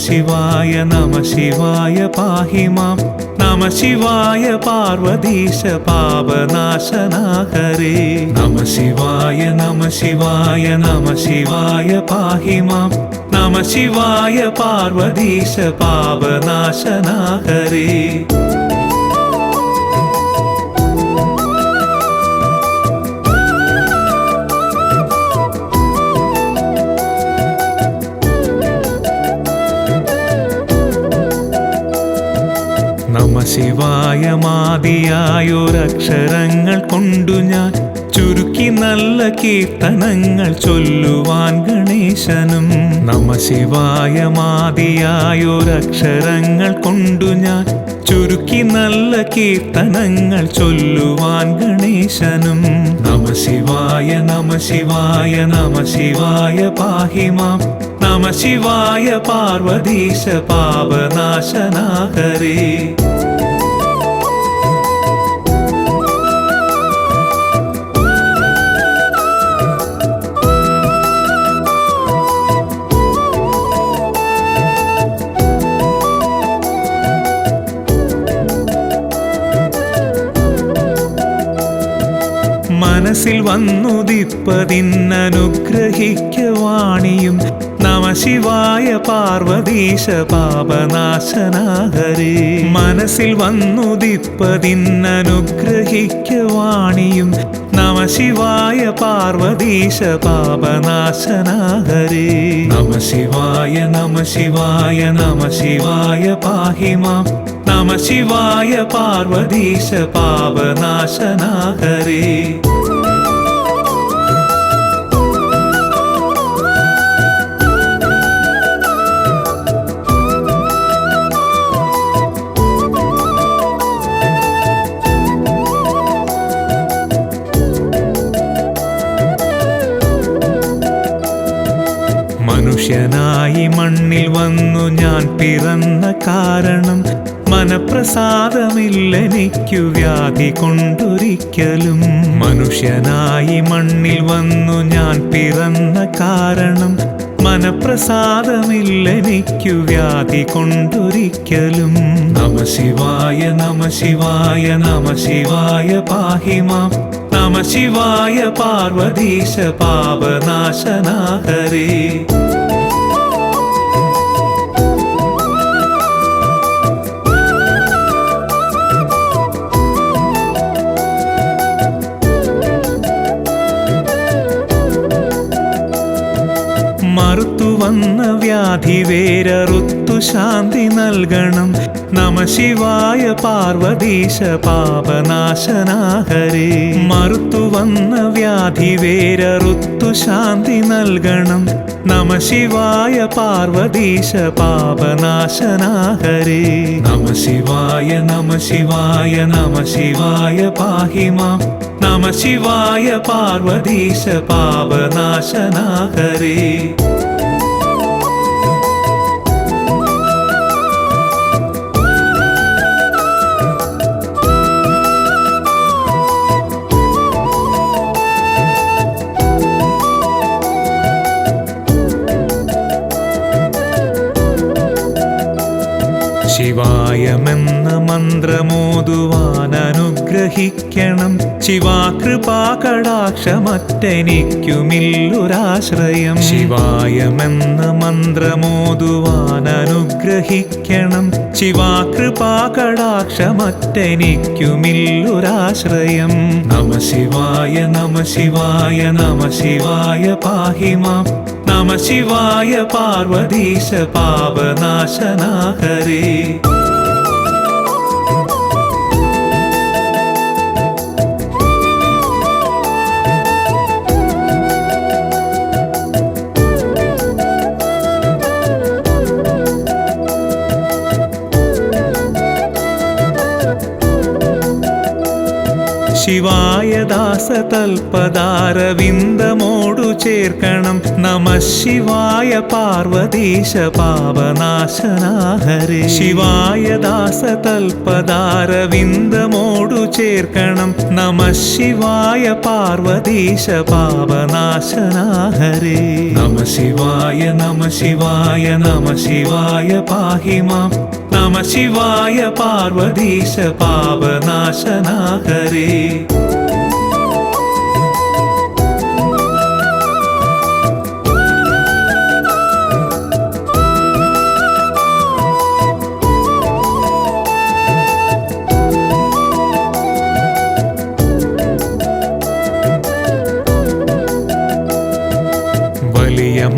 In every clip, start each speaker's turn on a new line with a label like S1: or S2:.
S1: ശിവായ നമ ശിവായ പാഹി മാം നമ ശിവായ പാർവതീശ പാപനാശനാ ഹരേ നമ ശിവായ നമ ശിവായ നമ ശിവായ പാഹി മാം നമ ശിവായ പാർവതീശ പാപനാശനാ ഹരേ നമ ശിവായ മാദിയായൊരക്ഷരങ്ങൾ കൊണ്ടു ഞാൻ ചുരുക്കി നല്ല കീർത്തനങ്ങൾ ചൊല്ലുവാൻ ഗണേശനും നമ ശിവായ മാദിയായൊരക്ഷരങ്ങൾ കൊണ്ടു ഞാൻ ചുരുക്കി നല്ല കീർത്തനങ്ങൾ ചൊല്ലുവാൻ ഗണേശനും നമ ശിവായ നമ ശിവായ നമ ശിവായ പാഹി മാം നമ ശിവായ പാർവതീശ പാപനാശനാ ഹരേ മനസ്സിൽ വന്നുദിപ്പതിന്നനുഗ്രഹിക്കവാണിയും നമ ശിവായ പാർവതീശ പാപനാശനാ ഹരേ മനസ്സിൽ വന്നുദിപ്പതിന്നനുഗ്രഹിക്കവാണിയും നമ ശിവായ പാർവതീശ പാപനാശനാ ഹരേ നമ ശിവായ നമ ശിവായ നമ ശിവായ പാഹി മാം നമ ശിവായ പാർവതീശ പാപനാശനാ ഹരേ മനുഷ്യനായി മണ്ണിൽ വന്നു ഞാൻ പിറന്ന കാരണം മനപ്രസാദമില്ലെനിക്കു വ്യാധി കൊണ്ടൊരിക്കലും മനുഷ്യനായി മണ്ണിൽ വന്നു ഞാൻ പിറന്ന കാരണം മനപ്രസാദമില്ലെനിക്കു വ്യാധി കൊണ്ടൊരിക്കലും നമ ശിവായ നമ ശിവായ നമ ശിവായ പാഹി മാം നമ ശിവായ പാർവതീശ പാപനാശനാ ഹരേ മറുത്തു വന്ന വ്യാധി വേരറുത്തു ശാന്തി നൽകണം നമ ശിവായ പാർവതീശ പാപനാശനാ ഹരേ മറുത്തു വന്ന വ്യാധി വേരറുത്തു ശാന്തി നൽകണം നമ ശിവായ പാർവതീശ പാപനാശനാ ഹരേ നമ ശിവായ നമ ശിവായ നമ ശിവായ പാഹി മാം നമ ശിവായ പാർവതീശ പാപനാശനാ ഹരേ ശിവായമെന്ന മന്ത്രമോതുവാൻ അനുഗ്രഹിക്കണം ശിവാകൃപാകടാക്ഷമറ്റെനിക്കുമില്ലൊരാശ്രയം ശിവായമെന്ന മന്ത്രമോതുവാൻ അനുഗ്രഹിക്കണം ശിവാകൃപാകടാക്ഷമറ്റെനിക്കുമില്ലൊരാശ്രയം നമ ശിവായ നമ ശിവായ നമ ശിവായ പാഹി മാം നമ ശിവായ പാർവതീശ പാപനാശനാ ഹരേ ശിവായ ദാസതൽപദാരവിന്ദമോടു ചേർക്കണം നമഃ ശിവായ പാർവതീശ പാപനാശനാ ഹരേ ശിവായ ദാസതൽപദാരവിന്ദമോടു ചേർക്കണം നമഃ ശിവായ പാർവതീശ പാപനാശനാ ഹരേ നമഃ ശിവായ നമഃ ശിവായ നമഃ ശിവായ പാഹി മാം നമഃ ശിവായ പാർവതീശ പാപനാശനാ ഹരേ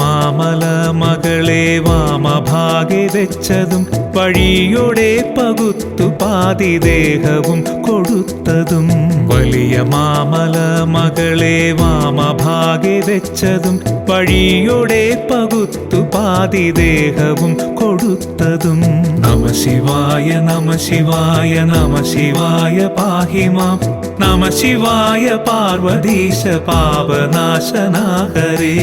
S1: മാമല മകളെ വാമഭാഗെ വെച്ചതും വഴിയോടെ പകുത്തു പാതിദേഹവും കൊടുത്തതും വലിയ മാമല മകളെ വാമഭാഗെ വെച്ചതും വഴിയോടെ പകുത്തു പാതിദേഹവും കൊടുത്തതും നമഃ ശിവായ നമഃ ശിവായ നമഃ ശിവായ പാഹി മാം നമഃ ശിവായ പാർവതീശ പാപനാശനാ ഹരേ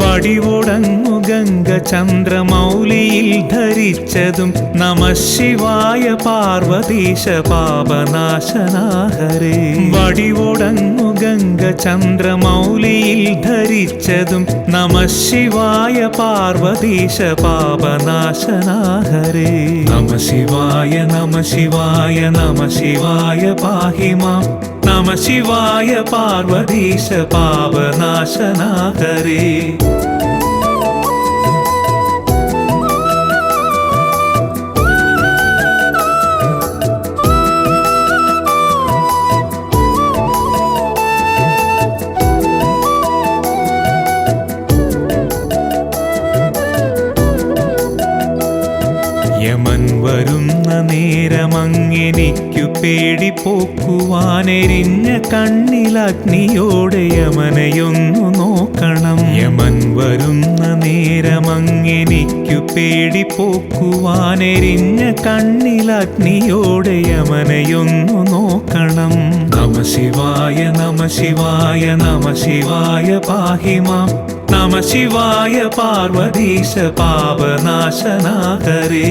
S1: വടിവൊടങ്ങു ഗംഗ ചന്ദ്രമൗലിയിൽ ധരിച്ചതും നമഃ ശിവായ പാർവതീശ പാപനാശനാ ഹരേ വടിവൊടങ്ങു ഗംഗ ചന്ദ്രമൗലിയിൽ ധരിച്ചതും നമഃ ശിവായ പാർവതീശ പാപനാശനാ ഹരേ നമഃ ശിവായ നമഃ ശിവായ നമഃ ശിവായ പാഹി മാം നമഃ ശിവായ പാർവതീശ പാപനാശനാ ഹരേ യമൻ വരുന്ന നേരമങ്ങെനിക്കു പേടിപ്പോക്കുവാനെരിഞ്ഞ കണ്ണിലഗ്നിയോടെ യമനയൊന്നു നോക്കണം യമൻ വരുന്ന നേരമങ്ങെനിക്കു പേടിപ്പോക്കുവാനെരിഞ്ഞ കണ്ണിലഗ്നിയോടെ യമനയൊന്നു നോക്കണം നമഃ ശിവായ നമഃ ശിവായ നമഃ ശിവായ പാഹി മാം നമഃ ശിവായ പാർവതീശ പാപനാശനാ ഹരേ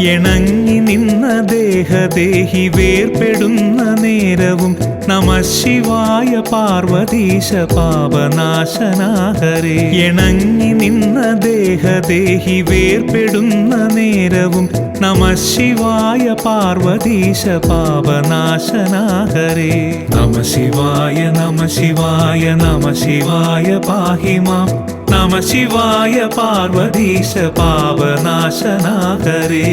S1: ഇണങ്ങി നിന്ന ദേഹദേഹി വേർപെടുന്ന നേരവും നമഃ ശിവായ പാർവതീശ പാപനാശനാ ഹരേ ഇണങ്ങി നിന്ന ദേഹദേഹി വേർപെടുന്ന നേരവും നമഃ ശിവായ പാർവതീശ പാപനാശനാ ഹരേ നമഃ ശിവായ നമഃ ശിവായ നമഃ ശിവായ പാഹി മാം നമഃ ശിവായ പാർവതീശ പാപനാശനാ ഹരേ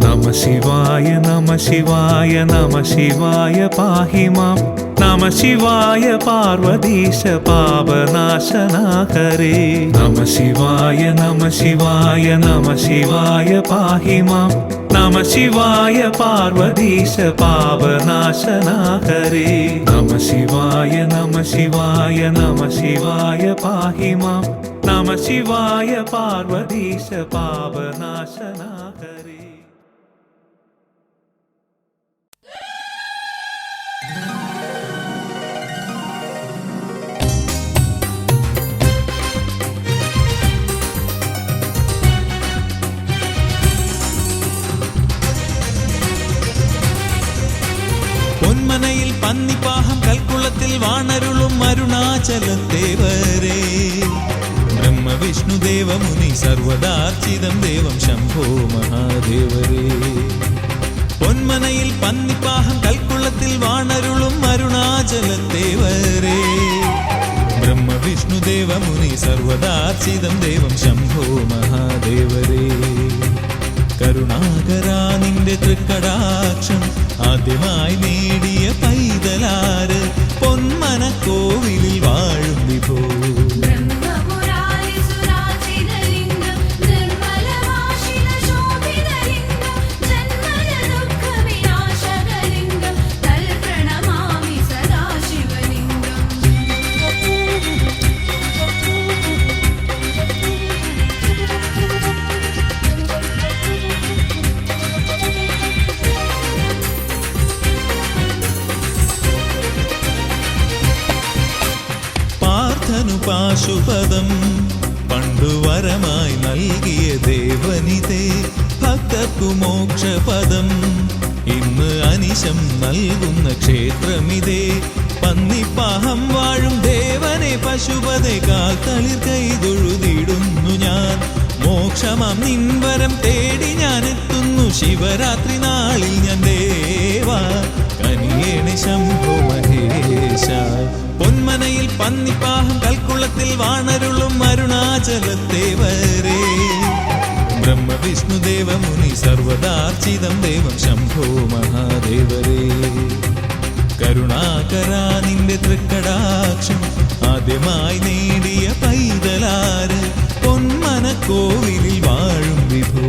S1: നമഃ ശിവായ നമഃ ശിവായ നമഃ ശിവായ പാഹി മാം നമഃ ശിവായ പാർവതീശ പാപനാശനാ ഹരേ നമഃ ശിവായ നമഃ ശിവായ നമഃ ശിവായ പാഹി മാം നമഃ ശിവായ പാർവതീശ പാപനാശനാ ഹരേ നമഃ ശിവായ നമഃ ശിവായ നമഃ ശിവായ പാഹി മാം നമഃ ശിവായ പാർവതീശ പാപനാശനാ ഹരേ
S2: പൊന്മനയിൽ പന്നിപ്പാഹം കൽക്കുളത്തിൽ വാണരുളും അരുണാചലത്തേവരേ ബ്രഹ്മവിഷ്ണുദേവ മുനി സർവദാർച്ചിതം ദേവം ശംഭോ മഹാദേവരേ പൊന്മനയിൽ പന്നിപ്പാഹം കൽക്കുളത്തിൽ വാണരുളും അരുണാചലത്തേവരേ ബ്രഹ്മവിഷ്ണുദേവ മുനി സർവദാർച്ചിതം ദേവം ശംഭോ മഹാദേവരേ കരുണാകരാ നിന്റെ തൃക്കടാക്ഷം ആദ്യമായി നേടിയ പൈതലാര് പൊന്മന കോവിലിൽ വാഴും വിഭോ പാശുപദം പണ്ടുവരമായി നൽകിയ ദേവനിതേ ഭക്തർക്കു മോക്ഷപദം ഇന്ന് അനിശം നൽകുന്ന ക്ഷേത്രമിതേ പന്നിപ്പാഹം വാഴും ദേവനെ പശുപതേ കാൽ തളിർ കൈതൊഴുതിടുന്നു ഞാൻ മോക്ഷമാം നിൻവരം തേടി ഞാൻ എത്തുന്നു ശിവരാത്രി നാളിൽ ഞാൻ ദേവാ കനിയേണി ശംഭോ മഹേശ പൊന്മനയിൽ പന്നിപ്പാഹം കൽക്കുളത്തിൽ വാണരുളും അരുണാചലത്തേവരേ ബ്രഹ്മവിഷ്ണുദേവ മുനി സർവദാർച്ചിതം ദേവം ശംഭോ മഹാദേവരേ കരുണാകരാ നിന്റെ തൃക്കടാക്ഷം ആദ്യമായി നേടിയ പൈതലാര് പൊന്മന കോവിലിൽ വാഴും വിഭോ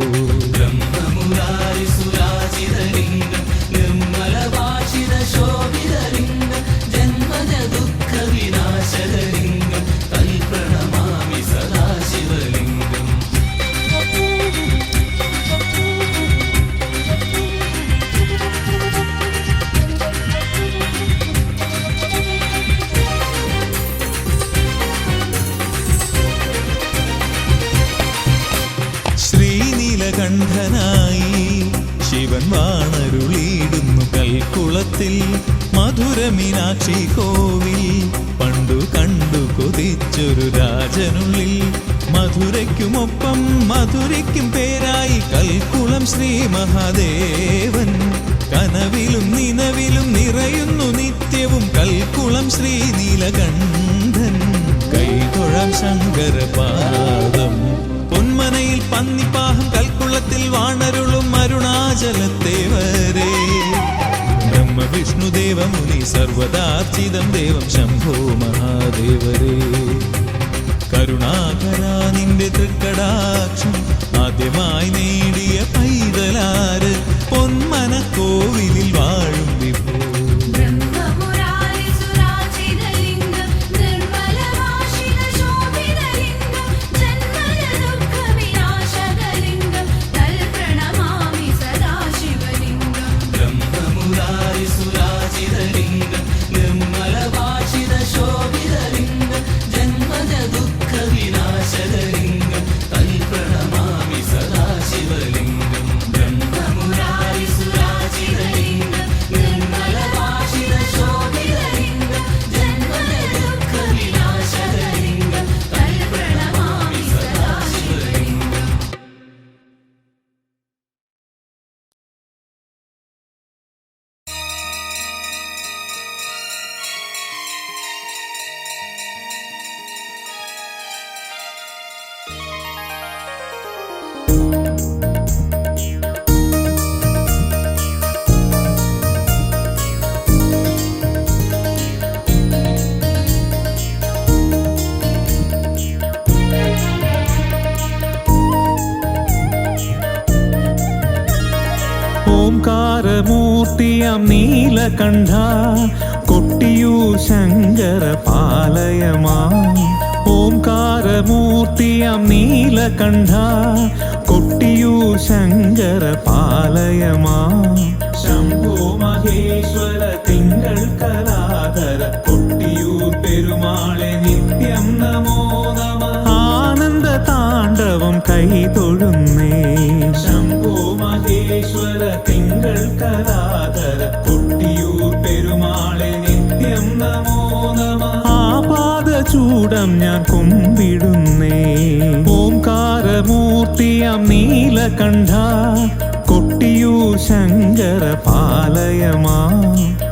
S2: ബ്രഹ്മമുരാരി സുരാജിതലിംഗം നിർമ്മലവാചിത ശോഭിതലിംഗം ജന്മജ ദുഃഖ വിനാശകലിംഗം തൽപ്രണമാമി സദാശിവലിംഗം ശ്രീനീലകണ്ഠനായി ശിവൻ വാണരുളിയിടുന്നു കൽക്കുളത്തിൽ മധുരമീനാക്ഷി കോവിൽ പണ്ടു കണ്ടു കൊതിച്ചൊരു രാജനുള്ളിൽ മധുരയ്ക്കുമൊപ്പം മധുരയ്ക്കും പേരായി കൽക്കുളം ശ്രീ മഹാദേവൻ കനവിലും നിലവിലും നിറയുന്നു നിത്യവും കൽക്കുളം ശ്രീ നീലകണ്ഠൻ കൈതൊഴാം ശങ്കരപാദം പൊന്മനയിൽ പന്നിപ്പാഹം കൽക്കുളത്തിൽ വാണരുളും അരുണാചലത്തേവരേ ബ്രഹ്മവിഷ്ണുദേവ മുനി സർവദാർച്ചിതം ദേവം ശംഭോ മഹാദേവരേ കരുണാകരാ നിന്റെ തൃക്കടാക്ഷം ആദ്യമായി നേടിയ പൈതലാര് പൊന്മന കോവിലിൽ വാഴും വിഭോ ഓംകാരമൂർത്തിയാം നീലകണ്ഠ കൊട്ടിയൂർ ശങ്കര പാലയമാ ഓംകാരമൂർത്തിയാം നീലകണ്ഠ കൊട്ടിയൂർ ശങ്കര പാലയമാ ശംഭോ മഹേശ്വര തിങ്കൾ കലാധര കൊട്ടിയൂർ പെരുമാളെ നിത്യം നമോ നമ ആനന്ദ താണ്ഡവം കൈതൊഴുന്നേ ശംഭോ മഹേശ്വര തിങ്കൾ കലാധര കൊട്ടിയൂർ പെരുമാളെ മകുടം ഞാൻ കുമ്പിടുന്നേ. ഓംകാരമൂർത്തിയാം നീലകണ്ഠ കൊട്ടിയൂർ ശങ്കര പാലയമാ.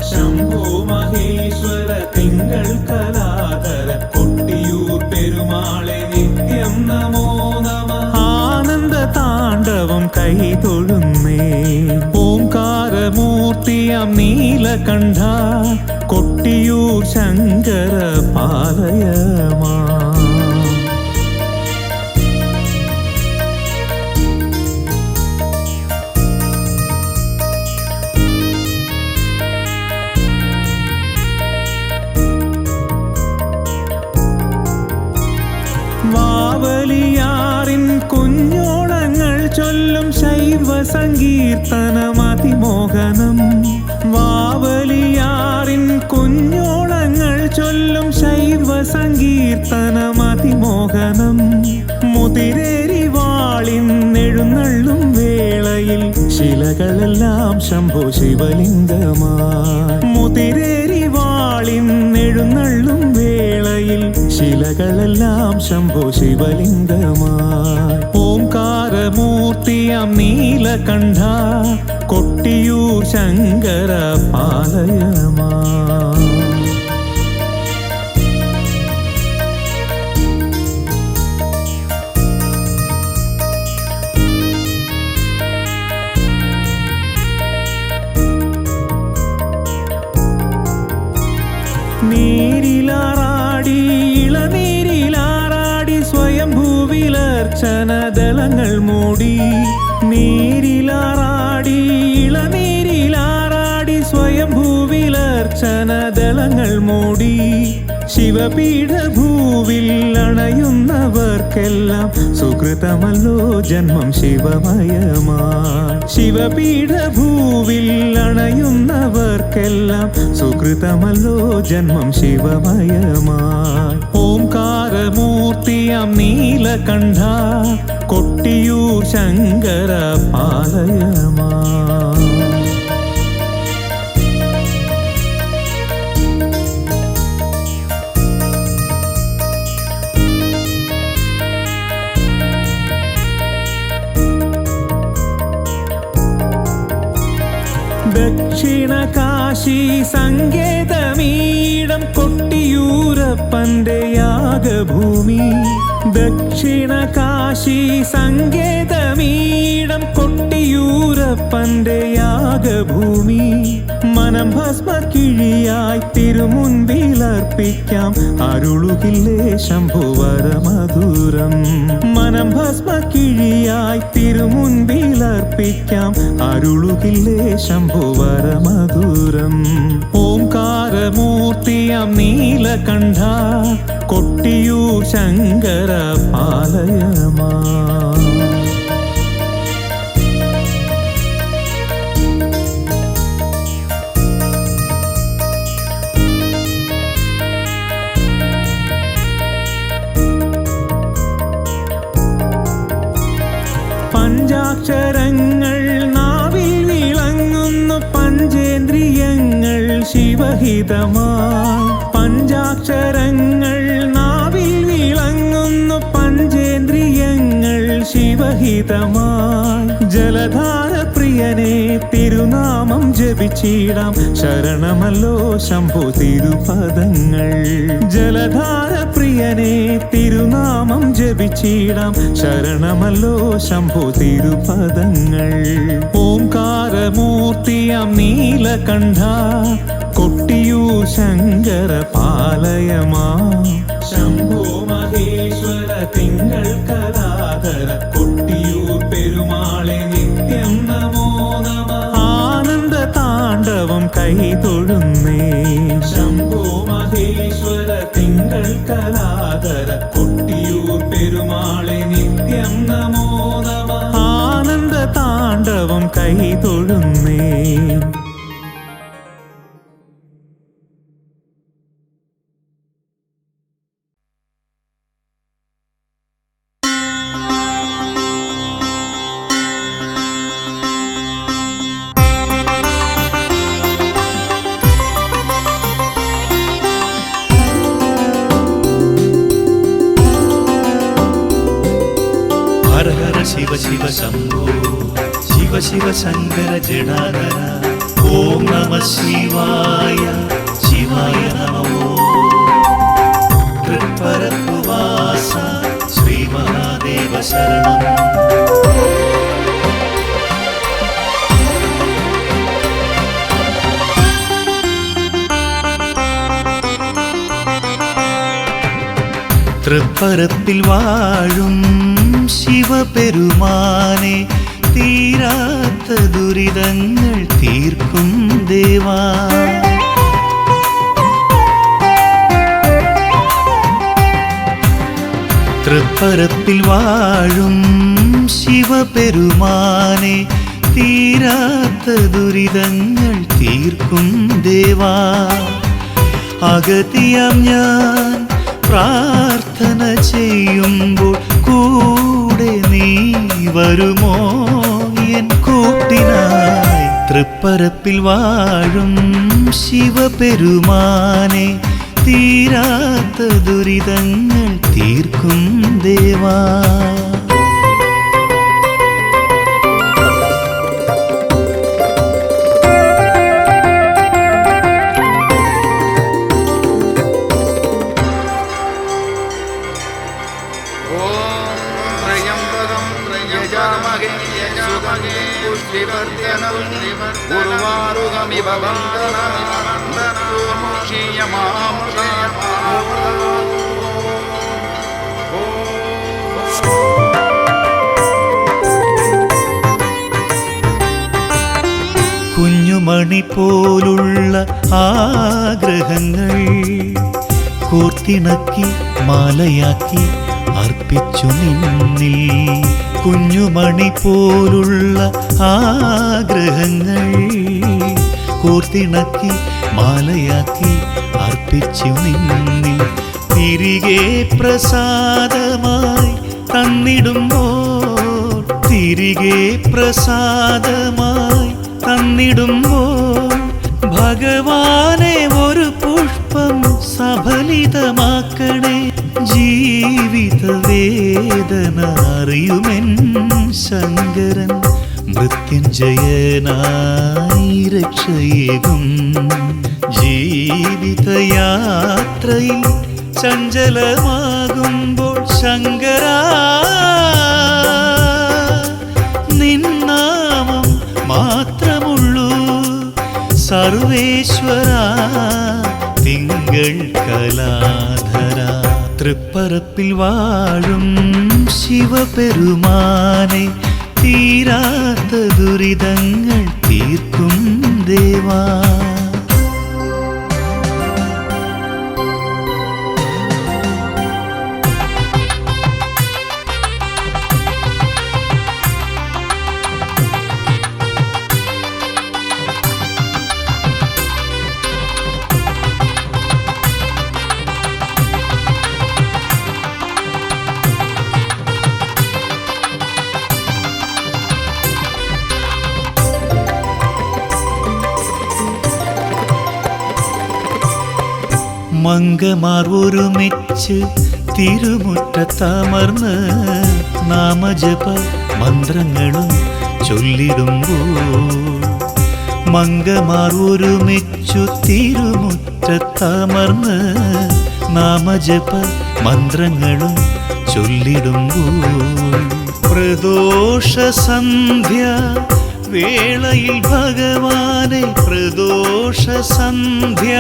S2: ശംഭോ മഹേശ്വര തിങ്കൾ കലാധര കൊട്ടിയൂർ പെരുമാളെ നിത്യം നമോ നമ. ആനന്ദ താണ്ഡവം കൈതൊഴുന്നേ. ഓംകാരമൂർത്തിയാം നീലകണ്ഠ കൊട്ടിയൂർ ശങ്കര പാലയമാ. വാവലിയാറിൻ കുഞ്ഞോളങ്ങൾ ചൊല്ലും ശൈവ സങ്കീർത്തനം അതിമോഹനം. വാവലിയാറിൻ കുഞ്ഞോളങ്ങൾ ചൊല്ലും ശൈവ സങ്കീർത്തനം അതിമോഹനം. മുതിരേരി വാളിന്നെഴുന്നള്ളും വേളയിൽ ശിലകളെല്ലാം ശംഭോ ശിവലിംഗമായി. മുതിരേരി വാളിന്നെഴുന്നള്ളും വേളയിൽ ശിലകളെല്ലാം ശംഭോ ശിവലിംഗമായി. ഓംകാരമൂർത്തിയാം നീലകണ്ഠ കൊട്ടിയൂർ ശങ്കര പാലയമാ. നീരിലാറാടി ഇളനീരിലാറാടി സ്വയംഭൂവിലർച്ചനദളങ്ങൾ മൂടി. നീരിലാറാടി ഇളനീരിലാറാടി സ്വയംഭൂവിലർച്ചനദളങ്ങൾ മൂടി. ശിവപീഠഭൂവിൽ അണയുന്നവർക്കെല്ലാം സുകൃതമല്ലോ ജന്മം ശിവമയമായി. ശിവപീഠഭൂവിൽ അണയുന്നവർക്കെല്ലാം സുകൃതമല്ലോ ജന്മം ശിവമയമായി. ഓംകാരമൂർത്തിയാം നീലകണ്ഠ കൊട്ടിയൂർ ശങ്കര പാലയമാ. ദക്ഷിണ കാശി സങ്കേതമീടം കൊട്ടിയൂരപ്പന്റെ യാഗഭൂമി. ദക്ഷിണ കാശി സങ്കേതമീടം കൊട്ടിയൂരപ്പന്റെ യാഗഭൂമി. മനം ഭസ്മക്കിഴിയായി തിരുമുൻപിലർപ്പിക്കാം അരുളുകില്ലേ ശംഭുവരമധുരം. മനം ഭസ്മക്കിഴിയായി തിരുമുൻപിലർപ്പിക്കാം അരുളുകില്ലേ ശംഭുവരമധുരം. ഓംകാരമൂർത്തിയാം നീലകണ്ഠ കൊട്ടിയൂർ ശങ്കര പാലയമാ. പഞ്ചാക്ഷരങ്ങൾ നാവിൽ വിളങ്ങുന്നു പഞ്ചേന്ദ്രിയങ്ങൾ ശിവഹിതമായി. പഞ്ചാക്ഷരങ്ങൾ നാവിൽ വിളങ്ങുന്നു പഞ്ചേന്ദ്രിയങ്ങൾ ശിവഹിതമായി. ജലധാര പ്രിയനെ തിരുനാമം ജപിച്ചിടാം ശരണമല്ലോ ശംഭോ തിരുപദങ്ങൾ. ജലധാര പ്രിയനെ തിരുനാമം ജപിച്ചിടാം ശരണമല്ലോ ശംഭോ തിരുപദങ്ങൾ. ഓംകാരമൂർത്തിയാം നീലകണ്ഠ കൊട്ടിയൂർ ശങ്കര പാലയമാ. ശംഭോ മഹേശ്വര തിങ്കൾ കലാധര കൊട്ടിയൂർ പെരുമാളെ നിത്യം നമോ നമ. ആനന്ദ താണ്ഡവം കൈതൊഴുന്നേ. ശംഭോ മഹേശ്വര തിങ്കൾ കലാധര കൊട്ടിയൂർ പെരുമാളെ നിത്യം നമോ നമ. ആനന്ദ താണ്ഡവം കൈതൊഴുന്നേ.
S3: ശിവ ശംഭോ ശിവ ശിവ ശങ്കര ജടാധര ഓം നമ ശിവായ ശിവായ നമോ തൃപ്പരപ്പുവാസ ശ്രീ മഹാദേവ ശരണം തൃപ്പരപ്പിൽ വാഴും ശിവപെരുമാനെ തീരാത്ത ദുരിതങ്ങൾ തീർക്കും ദേവാ തൃപ്പരപ്പിൽ വാഴും ശിവപെരുമാനെ തീരാത്ത ദുരിതങ്ങൾ തീർക്കും ദേവാ അഗതിയാം ഞാൻ പ്രാർത്ഥന ചെയ്യുമ്പോൾ കൂടെ നീ വരുമോ എൻ കൂട്ടിനായി തൃപ്പരപ്പിൽ വാഴും ശിവപെരുമാനെ തീരാത്ത ദുരിതങ്ങൾ തീർക്കും ദേവാ കുഞ്ഞുമണി പോലുള്ള ആഗ്രഹങ്ങൾ കോർത്തിണക്കി മാലയാക്കി അർപ്പിച്ചു നിന്നിൽ കുഞ്ഞുമണി പോലുള്ള ആഗ്രഹങ്ങൾ കോർത്തിണക്കി മാലയാക്കി അർപ്പിച്ചു നിന്നിൽ തിരികെ പ്രസാദമായി തന്നിടുമ്പോൾ തിരികെ പ്രസാദമായി തന്നിടുമ്പോൾ ഭഗവാനെ ഒരു പുഷ്പം സഫലിതമാക്കണേ ജീവിത വേദന അറിയുമെൻ ശങ്കരൻ മൃത്യുഞ്ജയനായി രക്ഷയേകും ജീവിതയാത്രയിൽ ചഞ്ചലമാകുമ്പോൾ ശങ്കരാ നിന്നാമം മാത്രമുള്ളൂ സർവേശ്വരാ തിങ്കൾ കലാധര തൃപ്പരപ്പിൽ വാഴും ശിവപെരുമാനെ തീരാത്ത ദുരിതങ്ങൾ തീർക്കും ദേവാ മംഗമാർ ഒരുമിച്ച് തിരുമുറ്റത്തമർന്ന് നാമജപ മന്ത്രങ്ങളും ചൊല്ലിടുമ്പോൾ മംഗമാർ ഒരുമിച്ചു തിരുമുറ്റത്തമർന്ന് നാമജപ മന്ത്രങ്ങളും ചൊല്ലിടുമ്പോൾ പ്രദോഷ സന്ധ്യ വേളയിൽ ഭഗവാനെ പ്രദോഷ സന്ധ്യ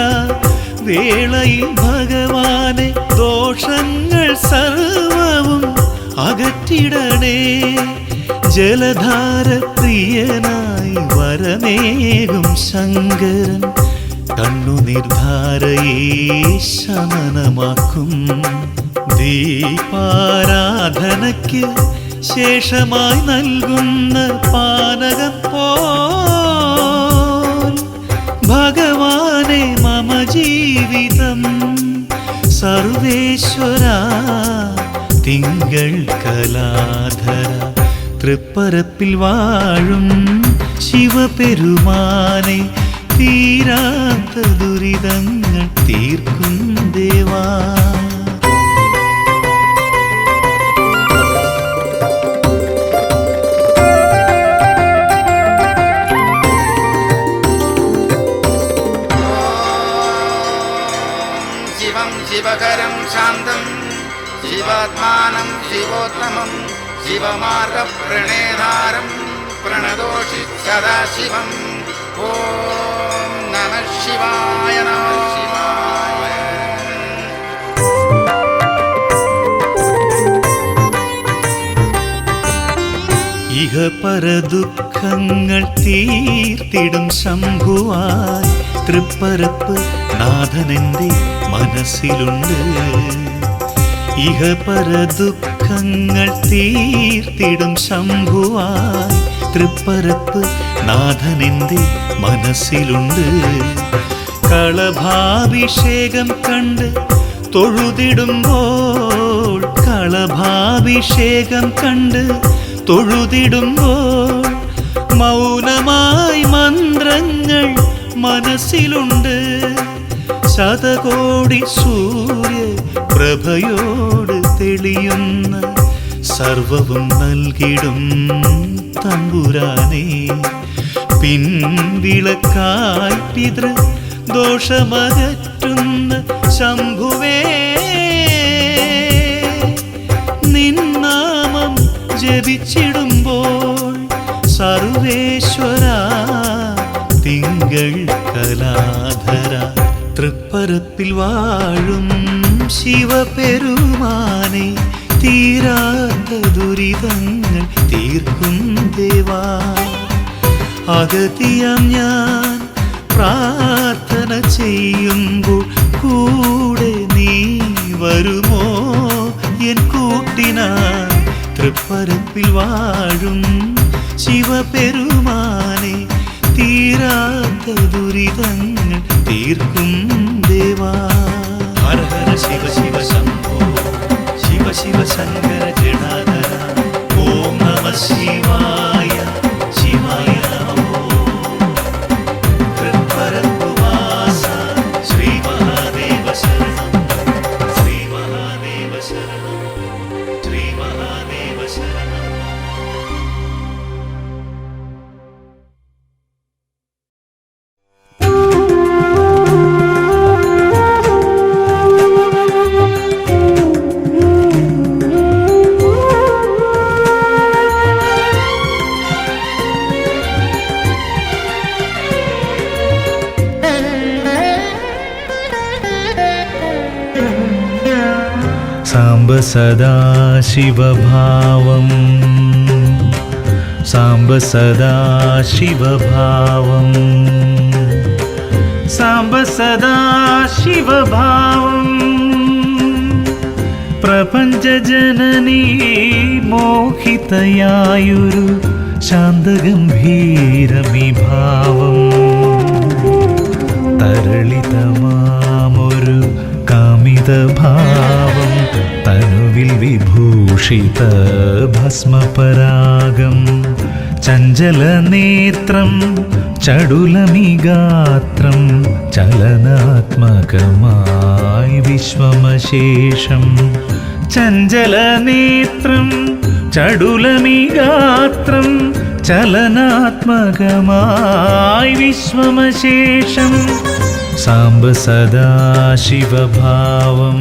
S3: വേളയിൽ ഭഗവാനെ ദോഷങ്ങൾ സർവവും അകറ്റിടണേ ജലധാര പ്രിയനായി വരമേകും ശങ്കരൻ കണ്ണുനിർധാരയെ ശമനമാക്കും ദീപാരാധനയ്ക്ക് ശേഷമായി നൽകുന്ന പാനകം പോൽ ഭഗവാനെ മമ ജീവിതം സർവേശ്വരാ തിങ്കൾ കലാധര തൃപ്പരപ്പിൽ വാഴും ശിവപെരുമാനെ തീരാത്ത ദുരിതങ്ങൾ തീർക്കും ദേവാ
S4: शिवकरं शान्तं शिवात्मानं शिवोत्तमं शिवमार्गप्रणेधारं प्रणतोषि सदाशिवम् ॐ नमः शिवाय नमः शिवाय।
S3: ഇഹ പരദുഃഖങ്ങൾ തീർത്തിടും ശംഭുവായി തൃപ്പരപ്പ് നാഥനെന്റെ മനസ്സിലുണ്ട്. ഇഹ പരദുഃഖങ്ങൾ തീർത്തിടും ശംഭുവായി തൃപ്പരപ്പ് നാഥനെന്റെ മനസ്സിലുണ്ട്. കളഭാഭിഷേകം കണ്ട് തൊഴുതിടുമ്പോൾ, കളഭാഭിഷേകം കണ്ട് തൊഴുതിടുമ്പോൾ മൗനമായി മന്ത്രങ്ങൾ മനസ്സിലുണ്ട്. ശതകോടി സൂര്യ പ്രഭയോട് തെളിയുന്ന സർവവും നൽകിടും തമ്പുരാനേ. പിൻവിളക്കായി പിതൃ ദോഷമകറ്റുന്ന ശംഭുവേ, നിന്നാമം ജപിച്ചിടുമ്പോൾ സർവേശ്വര തിങ്കൾ കലാധര തൃപ്പരപ്പിൽ വാഴും ശിവപെരുമാനെ തീരാത്ത ദുരിതങ്ങൾ തീർക്കും ദേവാ. അഗതിയാം ഞാൻ പ്രാർത്ഥന ചെയ്യുമ്പോൾ കൂടെ നീ വരുമോ എൻ കൂട്ടിനായി? തൃപ്പരപ്പിൽ വാഴും ശിവപെരുമാനെ തീരാത്ത ദുരിതങ്ങൾ തീർക്കും ദേവാ. ഹര ഹര ശിവ ശിവ ശംഭോ ശിവ ശിവ ശങ്കര ജടാധര. ഓം നമഃ ശിവായ ശിവായ നമോ. തൃപ്പരപ്പ് വാസ ശ്രീ മഹാദേവ ശരണം, ശ്രീ മഹാദേവ ശരണം, ശ്രീ മഹാദേവ ശരണം.
S1: സാംബ സദാശിവഭാവം, സാംബ സദാശിവഭാവം, സാംബ സദാശിവഭാവം. പ്രപഞ്ചജനനീ മോഹിതയായൊരു ശാന്തഗംഭീരമീ ഭാവം. തരളിതമാമൊരു കാമിതഭാവം, തനുവിൽ വിഭൂഷിത ഭസ്മപരാഗം. ചഞ്ചലനേത്രം ചടുലമിഗാത്രം, ചലനാത്മകമായി വിശ്വമശേഷം. ചഞ്ചലനേത്രം ചടുലമിഗാത്രം, ചലനാത്മകമായി വിശ്വമശേഷം. സാംബ സദാശിവഭാവം,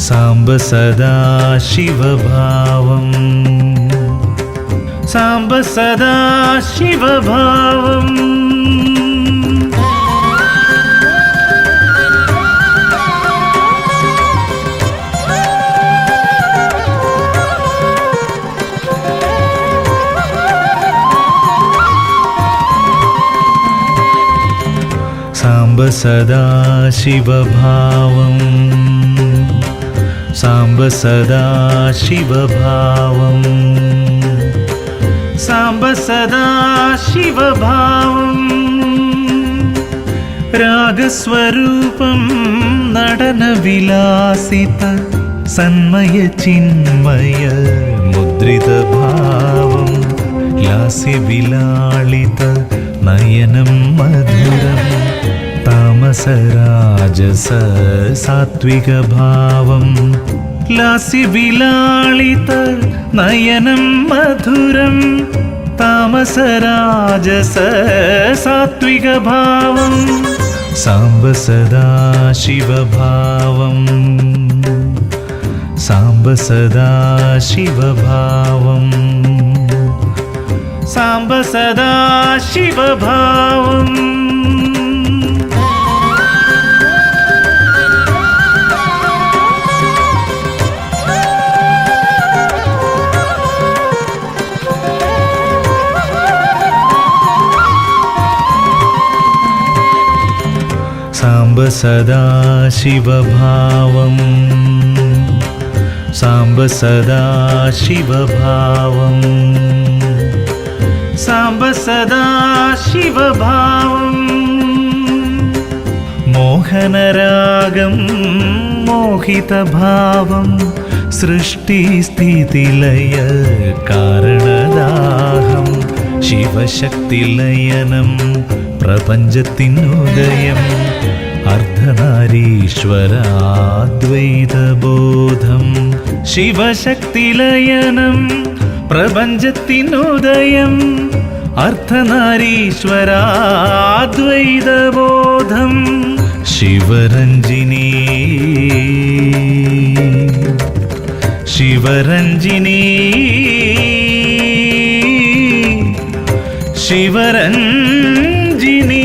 S1: സാംബ സദാശിവഭാവം, സാംബ സദാശിവഭാവം. സാംബ സദാശിവഭാവം, സാംബ സദാശിവഭാവം, സാംബ സദാശിവഭാവം. രാഗസ്വരൂപം നടനവിലാസിത സന്മയ ചിന്മയ മുദ്രിതഭാവം. ലാസ്യവിലാളിത നയനം മധുരം, താമസരാജസ സാത്വികഭാവം. ലാസ്യവിലാളിത നയനം മധുരം, താമസരാജസ സാത്വികഭാവം. സാംബ സദാ ശിവഭാവം സാംബ സദാ ശിവഭാവം സാംബ സദാ ശിവഭാവം സാംബ സദാ ശിവഭാവം സാംബ സദാ ശിവഭാവം സാംബ സദാ ശിവഭാവം മോഹനരാഗം മോഹിതഭാവം സൃഷ്ടിസ്ഥിതിലയ കാരണദാഹം ശിവശക്തിലയനം പ്രപഞ്ചത്തിനുദയം അർദ്ധനാരീശ്വരാദ്വൈതബോധം ശിവശക്തിലയനം പ്രപഞ്ചത്തിനുദയം അർദ്ധനാരീശ്വരാദ്വൈതബോധം ശിവരഞ്ജിനി ശിവരഞ്ജിനി ശിവരഞ്ജിനി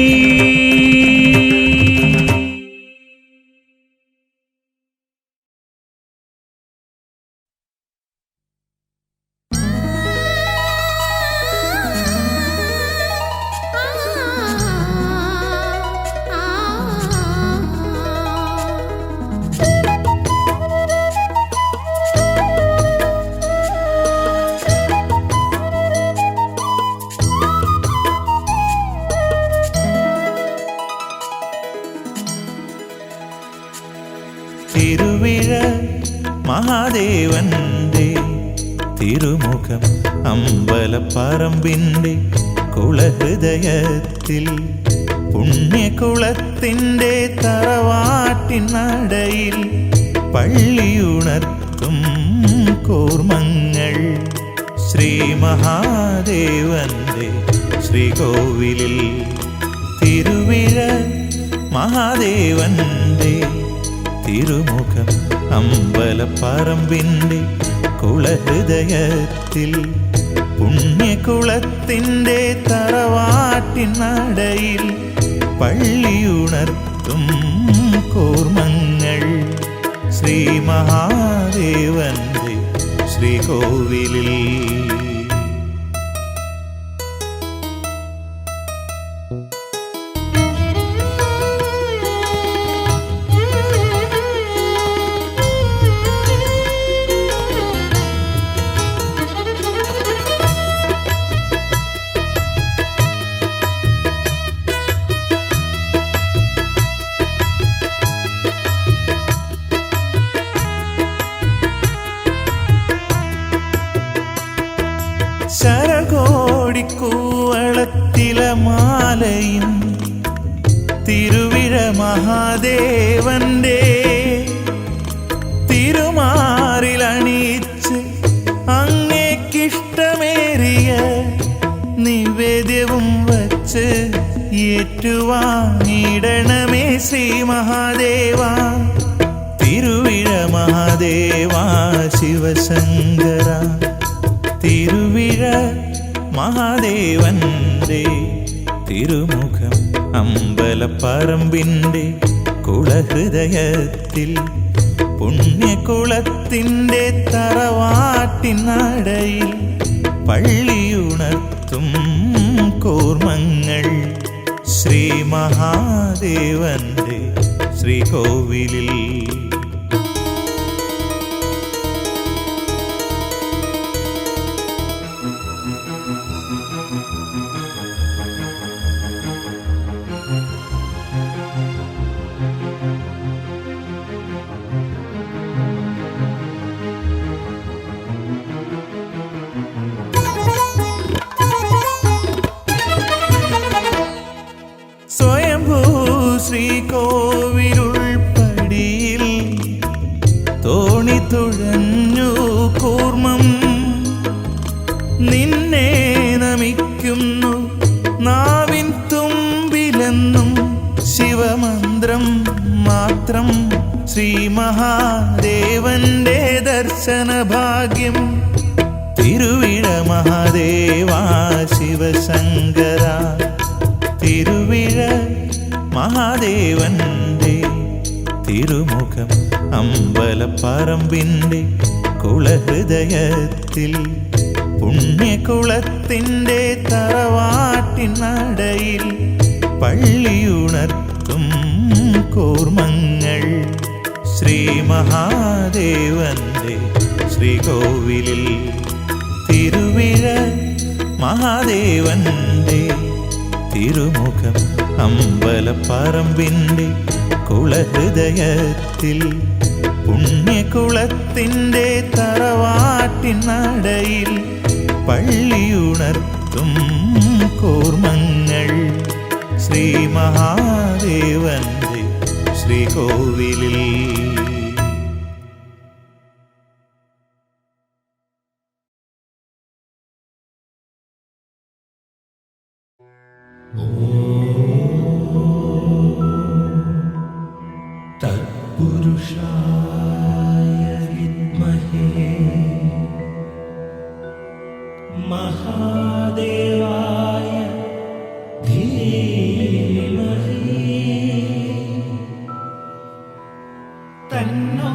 S2: തിരുവിഴ മഹാദേവന്റെ തിരുമുഖം അമ്പലപ്പറമ്പിൻ്റെ കുളഹൃദയത്തിൽ പുണ്യകുളത്തിൻ്റെ തറവാട്ടിനടയിൽ പള്ളിയുണർത്തും കൂർമ്മങ്ങൾ ശ്രീ മഹാദേവന്റെ ശ്രീകോവിലിൽ തിരുവിഴ മഹാദേവന്റെ തിരുമുഖം അമ്പലപ്പറമ്പിൻ്റെ കുളഹൃദയത്തിൽ പുണ്യകുളത്തിൻ്റെ തറവാട്ടിനടയിൽ പള്ളിയുണർത്തും കൂർമ്മങ്ങൾ ശ്രീ മഹാദേവന്റെ ശ്രീകോവിലിൽ ശരകോടിക്കൂവളത്തില മാലയും തിരുവിഴ മഹാദേവന്റെ തിരുമാറിലണിയിച്ച് അങ്ങേക്കിഷ്ടമേറിയ നിവേദ്യവും വച്ച് ഏറ്റുവാങ്ങിടണമേ ശ്രീ മഹാദേവ തിരുവിഴ മഹാദേവ ശിവശങ്കര തിരുവിഴ മഹാദേവന്റെ തിരുമുഖം അമ്പലപ്പറമ്പിൻ്റെ കുളഹൃദയത്തിൽ പുണ്യകുളത്തിൻ്റെ തറവാട്ടിനടയിൽ പള്ളിയുണർത്തും കൂർമ്മങ്ങൾ ശ്രീ മഹാദേവന്റെ ശ്രീകോവിലിൽ സ്വയംഭൂ ശ്രീകോവിലുൾപ്പടിയിൽ തോണി തുഴഞ്ഞു കൂർമ്മം നിന്നെ നമിക്കുന്നു നാവിൻ തുമ്പിലെന്നും ശിവമന്ത്രം മാത്രം ശ്രീ മഹാദേവന്റെ ദർശനഭാഗ്യം. തിരുവിഴ മഹാദേവാ ശിവശങ്കര, തിരുവിഴ മഹാദേവന്റെ തിരുമുഖം അമ്പലപ്പറമ്പിൻ്റെ കുളഹൃദയത്തിൽ. പുണ്യകുളത്തിൻ്റെ തറവാട്ടിനടയിൽ പള്ളിയുണർത്തും കൂർമ്മങ്ങൾ. ശ്രീ മഹാദേവന്റെ ശ്രീകോവിലിൽ തിരുവിഴ മഹാദേവന്റെ തിരുമുഖം അമ്പലപ്പറമ്പിൻ്റെ കുളഹൃദയത്തിൽ. പുണ്യകുളത്തിൻ്റെ തറവാട്ടിനടയിൽ പള്ളിയുണർത്തും കൂർമ്മങ്ങൾ. ശ്രീ മഹാദേവന്റെ ശ്രീകോവിലിൽ.
S1: തത്പുരുഷായ വിദ്മഹേ മഹാദേവായ ധീമഹി തന്നോ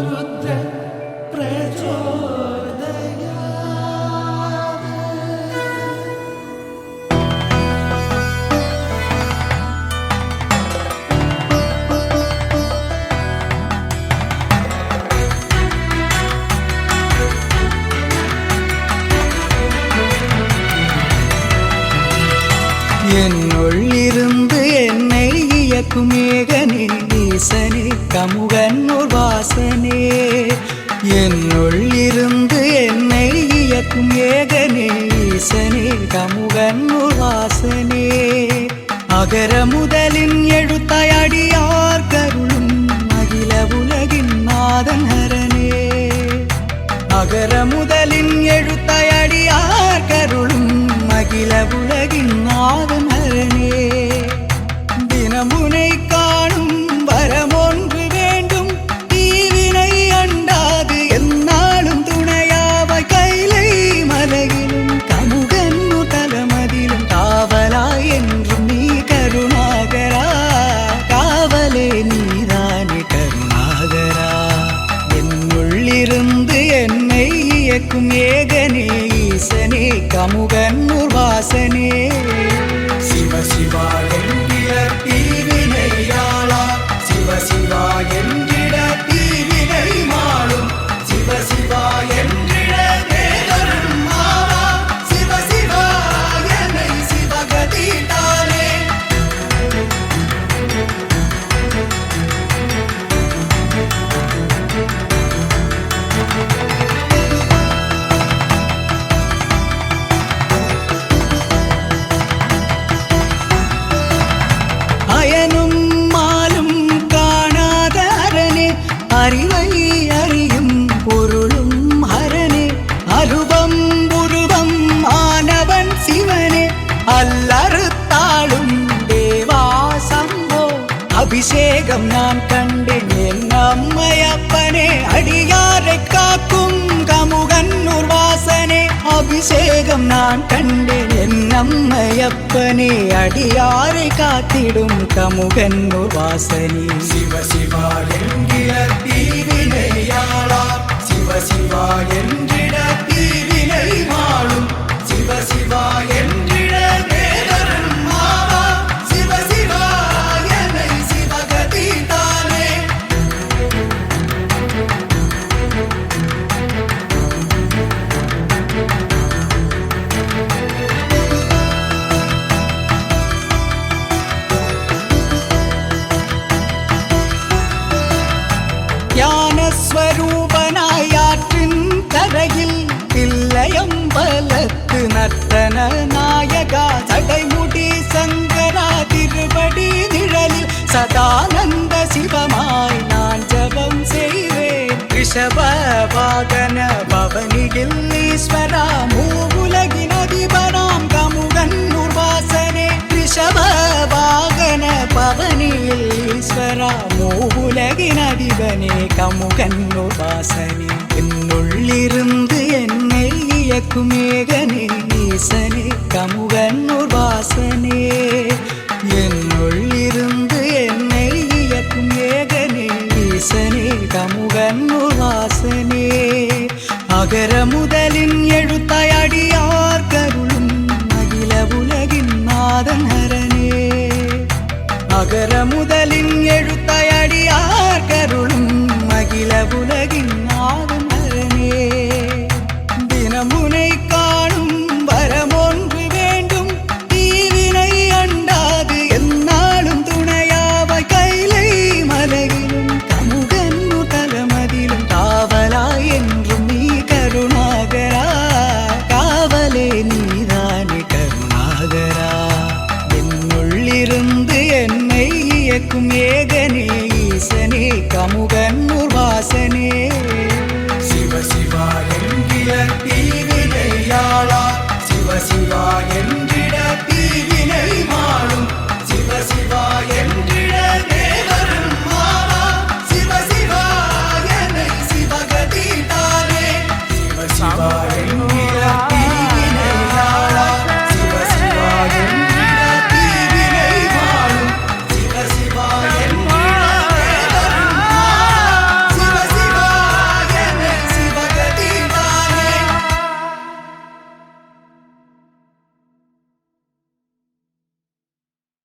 S1: രുദ്ര പ്രചോദയാത്.
S5: என்னுள்ளிருந்து என்னை இயக்கும் ஏகனே ஈசனே கமுகன்னூர் வாசனே. என்னுள்ளிருந்து என்னை இயக்கும் ஏகனே ஈசனே கமுகன்னூர் வாசனே. அகர முதலின் எழுத்தாய் அடியார் கருளும் அகில உலகின் நாதன் ஹரனே. அகர முதலின் எழுத்தாய் அடியார் கருளும் அகில உலகின் நாதன் ஹரனே. தினமுனை காணும் வரமொன்று வேண்டும், தீவினை அண்டாது எந்நாளும் துணையாவாய் கைலை மலையிலும் கமுகன்னு தலமதிலும் காவலாய் என்றும் நீ கருணாகரா. காவலே நீதானே கருணாகரா. என்னுள்ளிருந்து என்னை இயக்கும் ஏகனே ஈசனே கமுகன்னூர் வாசனே. சிவ சிவா என்கிற தீவினையாளா, சிவ சிவா என்கிற தீவினை மாளும், சிவ சிவா என்கிற தேவரும் மாவா, சிவ சிவா என்னை சிவகதி தானே. அயனும் மாலும் காணாத அரனே, அறிவை அறியும் பொருளும் ஹரனே. அருவம் உருவம் ஆனவன் சிவனே, அல்லறுத்தாளும் தேவா சம்போ. அபிஷேகம் நான் கண்டேன் என் அம்மையப்பனே, அடியாரை காக்கும் கமுகன்னூர் வாசனே. அபிஷேகம் நான் கண்டேன் என் அம்மையப்பனே, அடியாரை காத்திடும் கமுகன்னூர் வாசனே. சிவ சிவா என்கிற தீவினையாளா, சிவ சிவா என்கிற தீவினை மாளும், சிவ சிவா என்கிற தேவரும் மாவா, சிவ சிவா என்னை சிவகதி தானே. ஞானஸ்வரூபனாய் ஆற்றின் கரையில் தில்லையம்பலத்து நர்த்தன நாயகா, சடைமுடி சங்கரா திருவடி நிழலில் சதானந்த சிவமாய் நான் ஜபம் செய்வேன். ரிஷப வாகன பவனியில் ஈஸ்வரா, மூவுலகின் அதிபராம் கமுகன்னூர் வாசனே. ரிஷப வாகன ஈஸ்வரா மூவுலகின் அதிபனே கமுகன்னூர் வாசனே என்னுள்ளிருந்து என்னை இயக்கும் ஏகனே ஈசனே கமுகன்னூர் வாசனே என்னுள்ளிருந்து என்னை இயக்கும் ஏகனே ஈசனே கமுகன்னூர் வாசனே அகர முதலின் எழுத்தாய் அடியார் கருளும் அகில உலகின் நாதன் ஹரனே அகர முதலின் எழுத்தாய் அடியார் கருளும் அகில உலகின் நாதன் ஹரனே தினமுனை காணும் வரமொன்று வேண்டும் தீவினை அண்டாது எந்நாளும் துணையாவாய் கைலை மலையிலும் கமுகன்னு தலமதிலும் காவலாய் என்றும் நீ கருணாகரா காவலே நீதானே கருணாகரா என்னுள்ளிருந்து என்னை இயக்கும் ஏகனே ஈசனே கமுகன்னூர் வாசனே சிவ சிவா என்கிற தீவினையாளா சிவ சிவா என்றிட